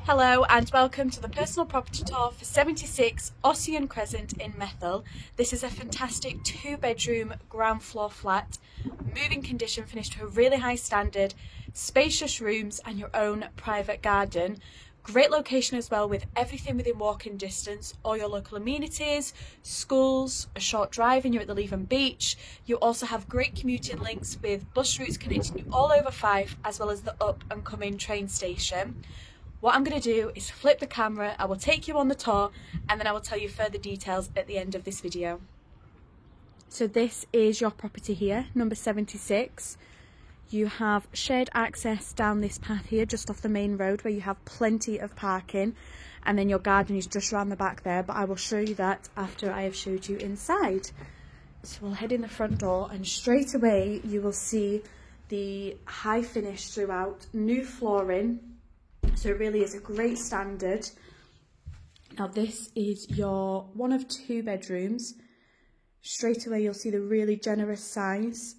Hello and welcome to the personal property tour for 76 Ossian Crescent in Methil. This is a fantastic 2-bedroom ground floor flat, moving condition, finished to a really high standard, spacious rooms and your own private garden. Great location as well, with everything within walking distance, all your local amenities, schools, a short drive and you're at the Leven Beach. You also have great commuting links with bus routes connecting you all over Fife, as well as the up and coming train station. What I'm going to do is flip the camera, I will take you on the tour and then I will tell you further details at the end of this video. So this is your property here, number 76. You have shared access down this path here, just off the main road, where you have plenty of parking, and then your garden is just around the back there, but I will show you that after I have showed you inside. So we'll head in the front door and straight away you will see the high finish throughout, new flooring. So it really is a great standard. Now this is your one of 2 bedrooms. Straight away you'll see the really generous size.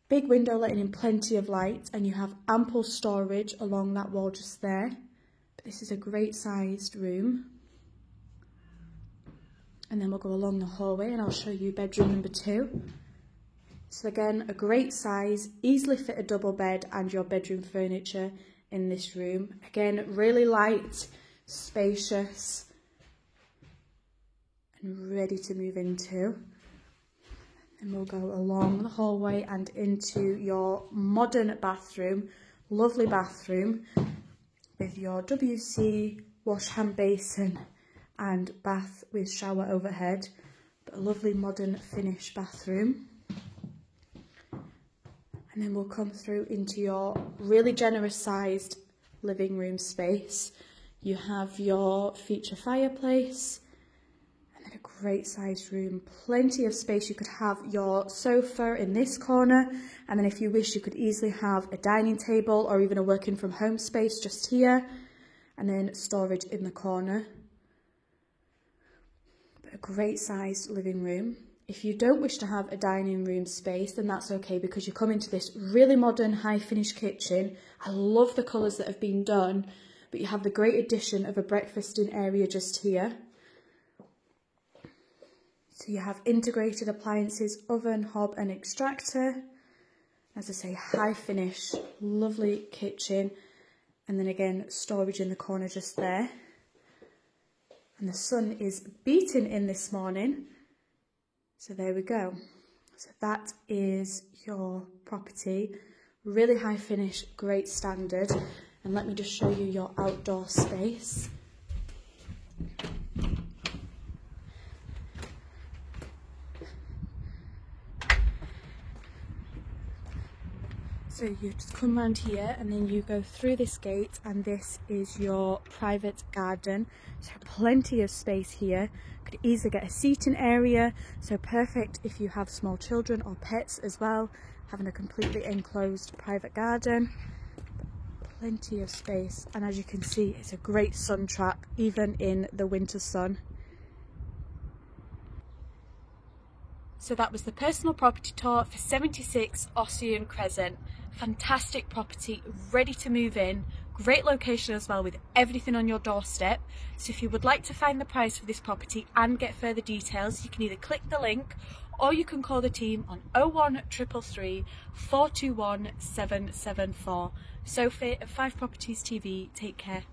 Big window letting in plenty of light, and you have ample storage along that wall just there. But this is a great sized room. And then we'll go along the hallway and I'll show you bedroom number 2. So again, a great size, easily fit a double bed and your bedroom furniture in this room. Again, really light, spacious and ready to move into. And we'll go along the hallway and into your modern bathroom, lovely bathroom with your WC wash hand basin and bath with shower overhead, but a lovely modern finish bathroom. And then we'll come through into your really generous sized living room space. You have your feature fireplace and then a great sized room, plenty of space. You could have your sofa in this corner, and then if you wish you could easily have a dining table or even a working from home space just here, and then storage in the corner. But a great sized living room. If you don't wish to have a dining room space, then that's okay, because you come into this really modern high finish kitchen. I love the colours that have been done, but you have the great addition of a breakfasting area just here. So you have integrated appliances, oven, hob and extractor. As I say, high finish, lovely kitchen, and then again storage in the corner just there. And the sun is beating in this morning. So there we go. So that is your property. Really high finish, great standard. And let me just show you your outdoor space. So you just come around here and then you go through this gate, and this is your private garden. So plenty of space here. Could easily get a seating area, so perfect if you have small children or pets as well, having a completely enclosed private garden. Plenty of space, and as you can see, it's a great sun trap even in the winter sun. So that was the personal property tour for 76 Ossian Crescent. Fantastic property, ready to move in. Great location as well, with everything on your doorstep. So if you would like to find the price for this property and get further details, you can either click the link or you can call the team on 01333 421 774. Sophie of 5 Properties TV, take care.